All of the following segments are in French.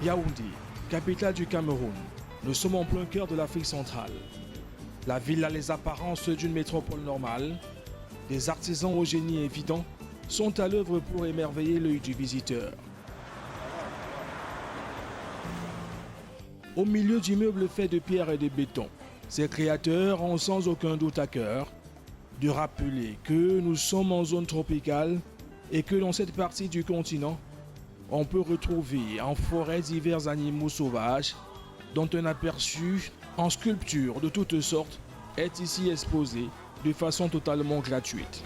Yaoundé, capitale du Cameroun. Nous sommes en plein cœur de l'Afrique centrale. La ville a les apparences d'une métropole normale. Des artisans au génie évident sont à l'œuvre pour émerveiller l'œil du visiteur. Au milieu d'immeubles faits de pierre et de béton, ces créateurs ont sans aucun doute à cœur de rappeler que nous sommes en zone tropicale et que dans cette partie du continent, on peut retrouver en forêt divers animaux sauvages dont un aperçu en sculpture de toutes sortes est ici exposé de façon totalement gratuite.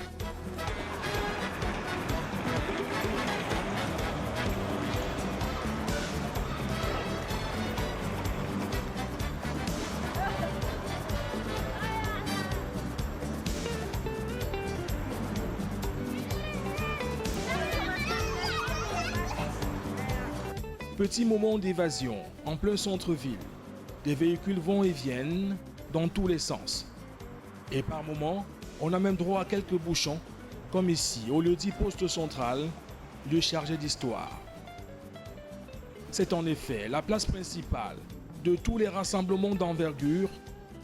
Petit moment d'évasion en plein centre-ville. Des véhicules vont et viennent dans tous les sens. Et par moments, on a même droit à quelques bouchons, comme ici, au lieu-dit poste central, lieu chargé d'histoire. C'est en effet la place principale de tous les rassemblements d'envergure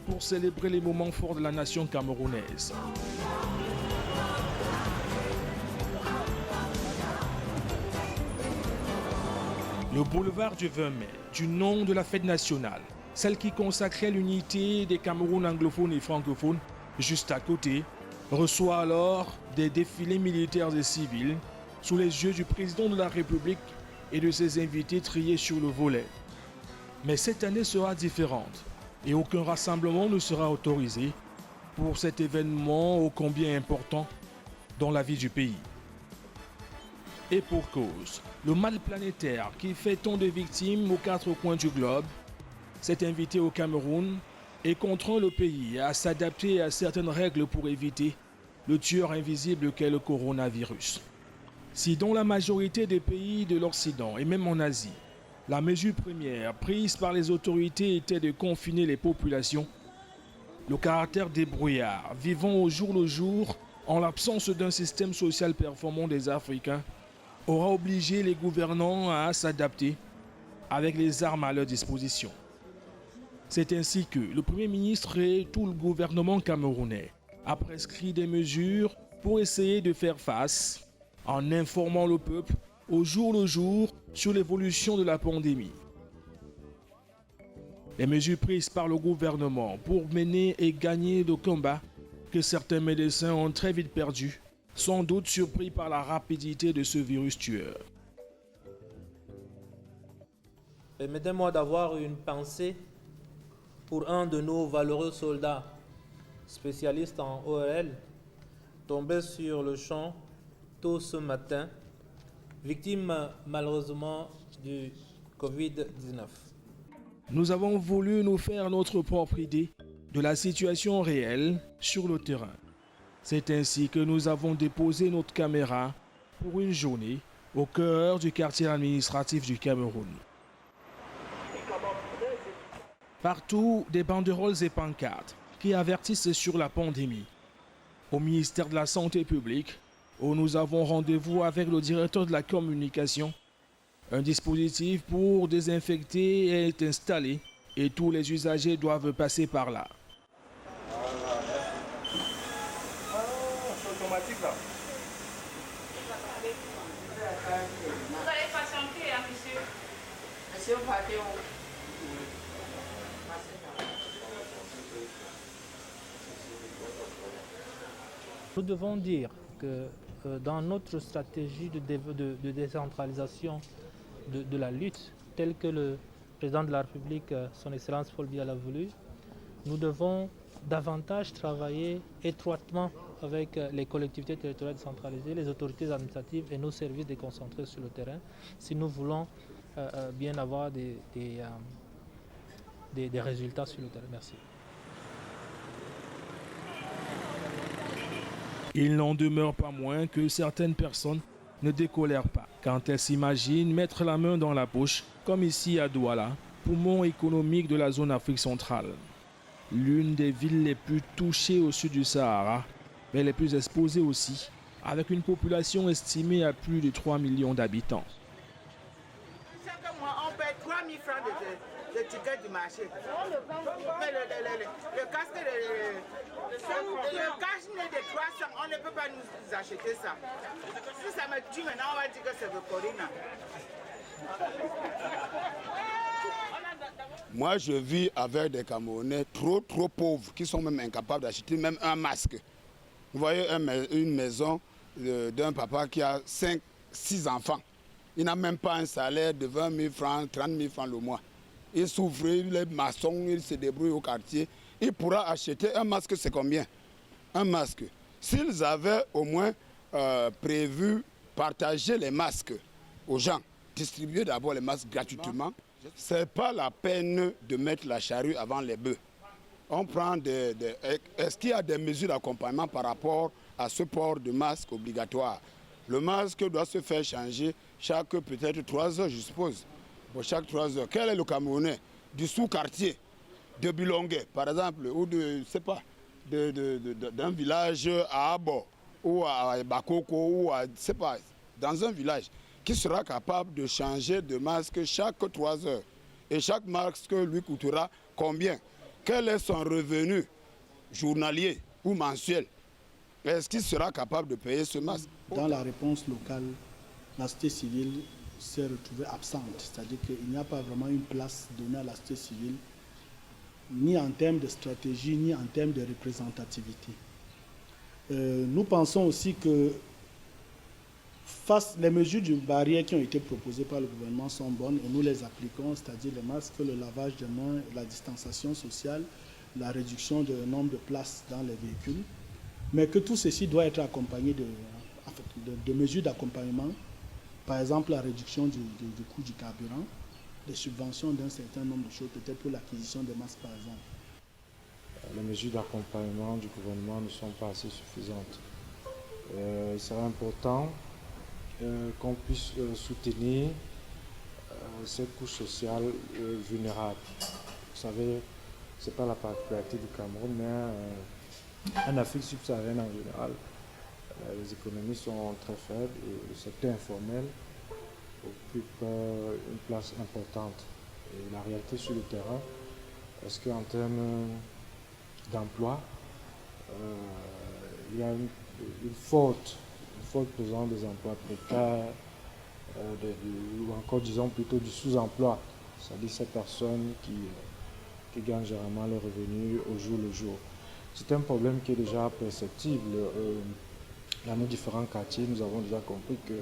pour célébrer les moments forts de la nation camerounaise. Le boulevard du 20 mai, du nom de la fête nationale, celle qui consacrait l'unité des Cameroun anglophones et francophones, juste à côté, reçoit alors des défilés militaires et civils sous les yeux du président de la République et de ses invités triés sur le volet. Mais cette année sera différente et aucun rassemblement ne sera autorisé pour cet événement ô combien important dans la vie du pays. Et pour cause, le mal planétaire qui fait tant de victimes aux quatre coins du globe s'est invité au Cameroun et contraint le pays à s'adapter à certaines règles pour éviter le tueur invisible qu'est le coronavirus. Si dans la majorité des pays de l'Occident et même en Asie, la mesure première prise par les autorités était de confiner les populations, le caractère débrouillard vivant au jour le jour en l'absence d'un système social performant des Africains aura obligé les gouvernants à s'adapter avec les armes à leur disposition. C'est ainsi que le Premier ministre et tout le gouvernement camerounais a prescrit des mesures pour essayer de faire face en informant le peuple au jour le jour sur l'évolution de la pandémie. Les mesures prises par le gouvernement pour mener et gagner le combat que certains médecins ont très vite perdu, sans doute surpris par la rapidité de ce virus tueur. Permettez-moi d'avoir une pensée pour un de nos valeureux soldats, spécialistes en ORL, tombé sur le champ tôt ce matin, victime malheureusement du Covid-19. Nous avons voulu nous faire notre propre idée de la situation réelle sur le terrain. C'est ainsi que nous avons déposé notre caméra pour une journée au cœur du quartier administratif du Cameroun. Partout, des banderoles et pancartes qui avertissent sur la pandémie. Au ministère de la Santé publique, où nous avons rendez-vous avec le directeur de la communication, un dispositif pour désinfecter est installé et tous les usagers doivent passer par là. Automatique là. Vous allez patienter, hein, monsieur. Monsieur Pathéo. Nous devons dire que dans notre stratégie de décentralisation de la lutte, telle que le président de la République, son Excellence Paul Biya l'a voulu, nous devons davantage travailler étroitement avec les collectivités territoriales décentralisées, les autorités administratives et nos services déconcentrés sur le terrain si nous voulons bien avoir des résultats sur le terrain. Merci. Il n'en demeure pas moins que certaines personnes ne décolèrent pas quand elles s'imaginent mettre la main dans la poche, comme ici à Douala, poumon économique de la zone Afrique centrale. L'une des villes les plus touchées au sud du Sahara, mais les plus exposées aussi, avec une population estimée à plus de 3 millions d'habitants. Chaque mois, on perd 000 francs de ticket du marché. Mais le casque, le cache-nez de 300, on ne peut pas nous acheter ça. Si ça me tue maintenant, on va dire que c'est le Corona. Moi, je vis avec des Camerounais trop pauvres qui sont même incapables d'acheter même un masque. Vous voyez une maison d'un papa qui a 6 enfants. Il n'a même pas un salaire de 20 000 francs, 30 000 francs le mois. Il souffre, il est maçon, il se débrouille au quartier. Il pourra acheter un masque, c'est combien? Un masque. S'ils avaient au moins prévu partager les masques aux gens, distribuer d'abord les masques gratuitement, ce n'est pas la peine de mettre la charrue avant les bœufs. On prend est-ce qu'il y a des mesures d'accompagnement par rapport à ce port de masque obligatoire? Le masque doit se faire changer chaque peut-être 3 heures, je suppose. Bon, chaque 3 heures. Quel est le Camerounais du sous-quartier de Bilongué, par exemple, ou d'un village à Abo, ou à Bakoko, ou à, dans un village, qui sera capable de changer de masque chaque 3 heures? Et chaque masque lui coûtera combien? Quel est son revenu journalier ou mensuel? Est-ce qu'il sera capable de payer ce masque? Dans la réponse locale, la société civile s'est retrouvée absente. C'est-à-dire qu'il n'y a pas vraiment une place donnée à la société civile, ni en termes de stratégie, ni en termes de représentativité. Nous pensons aussi que les mesures de barrière qui ont été proposées par le gouvernement sont bonnes et nous les appliquons, c'est-à-dire les masques, le lavage des mains, la distanciation sociale, la réduction du nombre de places dans les véhicules, mais que tout ceci doit être accompagné de mesures d'accompagnement, par exemple la réduction du coût du carburant, des subventions d'un certain nombre de choses, peut-être pour l'acquisition des masques par exemple. Les mesures d'accompagnement du gouvernement ne sont pas assez suffisantes. Il serait important qu'on puisse soutenir ces couches sociales vulnérables. Vous savez, ce n'est pas la particularité du Cameroun, mais en Afrique subsaharienne en général, les économies sont très faibles et le secteur informel occupe une place importante. Et la réalité sur le terrain, est-ce qu'en termes d'emploi, il y a une forte présence des emplois précaires, ou encore disons plutôt du sous-emploi, c'est-à-dire ces personnes qui gagnent généralement leurs revenus au jour le jour. C'est un problème qui est déjà perceptible. Dans nos différents quartiers, nous avons déjà compris que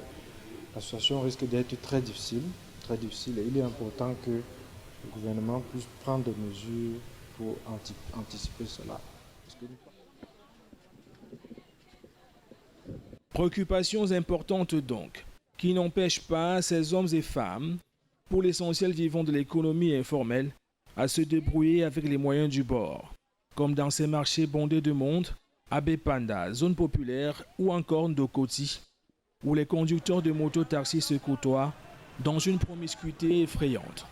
la situation risque d'être très difficile et il est important que le gouvernement puisse prendre des mesures pour anticiper cela. Préoccupations importantes donc, qui n'empêchent pas ces hommes et femmes, pour l'essentiel vivant de l'économie informelle, à se débrouiller avec les moyens du bord, comme dans ces marchés bondés de monde, à Bepanda, zone populaire, ou encore Ndokoti, où les conducteurs de moto-taxi se côtoient dans une promiscuité effrayante.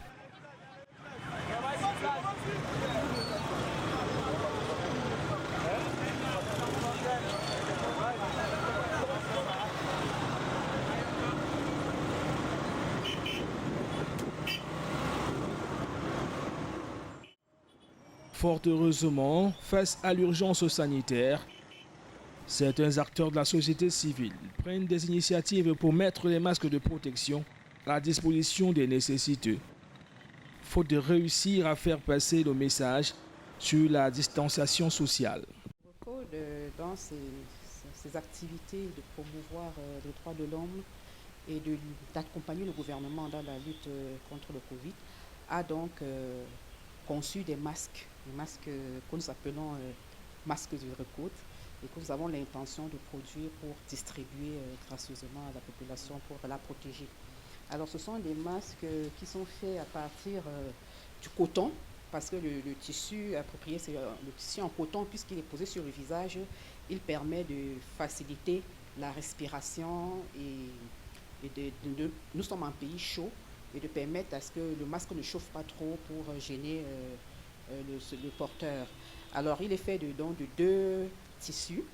Fort heureusement, face à l'urgence sanitaire, certains acteurs de la société civile prennent des initiatives pour mettre les masques de protection à la disposition des nécessiteux, faute de réussir à faire passer le message sur la distanciation sociale. Dans ces activités de promouvoir les droits de l'homme et d'accompagner le gouvernement dans la lutte contre le Covid, a donc conçu des masques que nous appelons masques de recoute et que nous avons l'intention de produire pour distribuer gracieusement à la population pour la protéger. Alors ce sont des masques qui sont faits à partir du coton, parce que le tissu approprié, c'est le tissu en coton, puisqu'il est posé sur le visage, il permet de faciliter la respiration et nous sommes en pays chaud et de permettre à ce que le masque ne chauffe pas trop pour gêner le porteur. Alors il est fait de 2 tissus,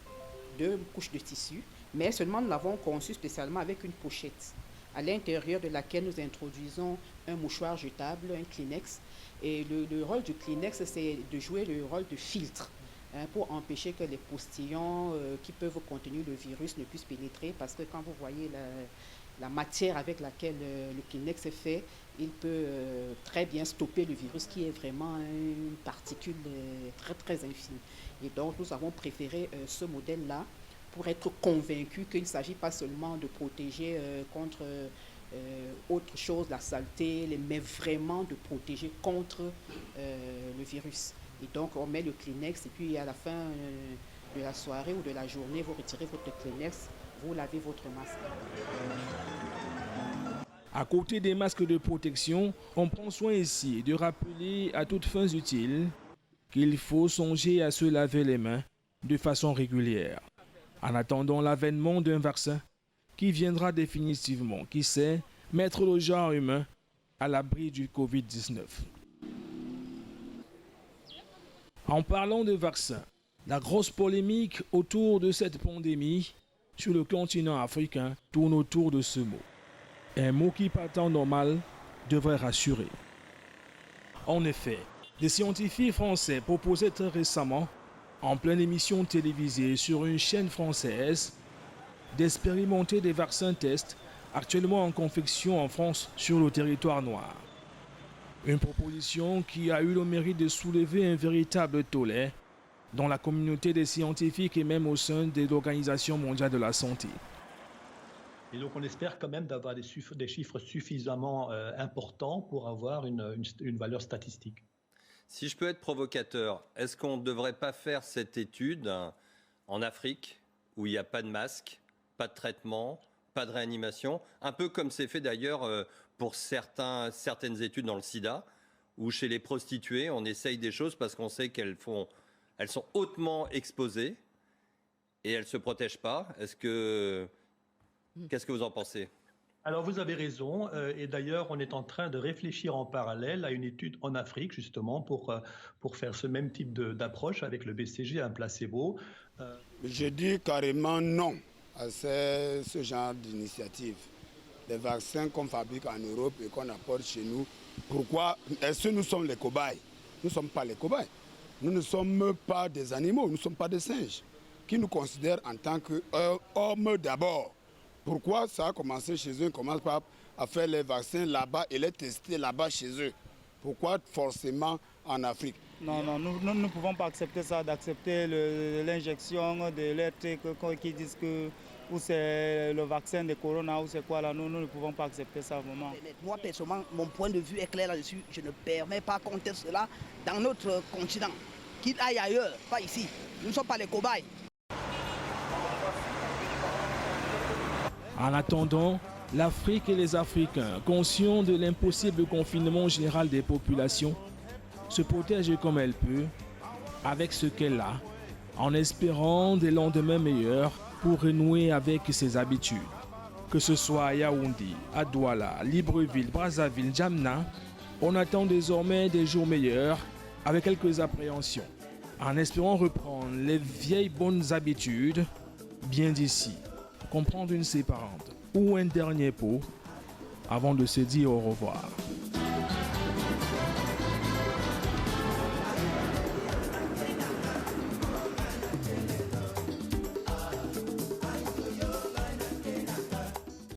2 couches de tissu, mais seulement nous l'avons conçu spécialement avec une pochette. à l'intérieur de laquelle nous introduisons un mouchoir jetable, un Kleenex. Et le rôle du Kleenex, c'est de jouer le rôle de filtre pour empêcher que les postillons qui peuvent contenir le virus ne puissent pénétrer, parce que quand vous voyez la matière avec laquelle le Kleenex est fait, il peut très bien stopper le virus qui est vraiment une particule très très infime. Et donc nous avons préféré ce modèle-là pour être convaincus qu'il ne s'agit pas seulement de protéger contre autre chose, la saleté, mais vraiment de protéger contre le virus. Et donc on met le Kleenex et puis à la fin de la soirée ou de la journée, vous retirez votre Kleenex, vous lavez votre masque. À côté des masques de protection, on prend soin ici de rappeler à toutes fins utiles qu'il faut songer à se laver les mains de façon régulière, en attendant l'avènement d'un vaccin qui viendra définitivement, qui sait, mettre le genre humain à l'abri du Covid-19. En parlant de vaccin, la grosse polémique autour de cette pandémie sur le continent africain tourne autour de ce mot. Un mot qui, par temps normal, devrait rassurer. En effet, des scientifiques français proposaient très récemment, en pleine émission télévisée sur une chaîne française, d'expérimenter des vaccins tests actuellement en confection en France sur le territoire noir. Une proposition qui a eu le mérite de soulever un véritable tollé dans la communauté des scientifiques et même au sein de l'Organisation mondiale de la santé. Et donc on espère quand même d'avoir des chiffres suffisamment importants pour avoir une valeur statistique. Si je peux être provocateur, est-ce qu'on ne devrait pas faire cette étude en Afrique où il n'y a pas de masque, pas de traitement, pas de réanimation, un peu comme c'est fait d'ailleurs pour certaines études dans le sida, où chez les prostituées, on essaye des choses parce qu'on sait qu'elles sont hautement exposées et elles ne se protègent pas. Qu'est-ce que vous en pensez ? Alors vous avez raison, et d'ailleurs on est en train de réfléchir en parallèle à une étude en Afrique justement pour faire ce même type d'approche avec le BCG, un placebo. Je dis carrément non à ce genre d'initiative. Les vaccins qu'on fabrique en Europe et qu'on apporte chez nous, pourquoi est-ce que nous sommes les cobayes? Nous ne sommes pas les cobayes. Nous ne sommes pas des animaux, nous ne sommes pas des singes, qui nous considèrent en tant qu'hommes d'abord. Pourquoi ça a commencé chez eux, on commence pas à faire les vaccins là-bas et les tester là-bas chez eux? Pourquoi forcément en Afrique? Non, nous ne pouvons pas accepter ça, d'accepter l'injection de lettres qui disent que ou c'est le vaccin de Corona ou c'est quoi là, nous ne pouvons pas accepter ça vraiment. Moi personnellement, mon point de vue est clair là-dessus. Je ne permets pas qu'on teste cela dans notre continent. Qu'il aille ailleurs, pas ici. Nous ne sommes pas les cobayes. En attendant, l'Afrique et les Africains, conscients de l'impossible confinement général des populations, se protègent comme elle peut, avec ce qu'elle a, en espérant des lendemains meilleurs pour renouer avec ses habitudes. Que ce soit à Yaoundé, à Douala, Libreville, Brazzaville, N'Djamena, on attend désormais des jours meilleurs avec quelques appréhensions, en espérant reprendre les vieilles bonnes habitudes bien d'ici. Comprendre une séparante ou un dernier pot avant de se dire au revoir.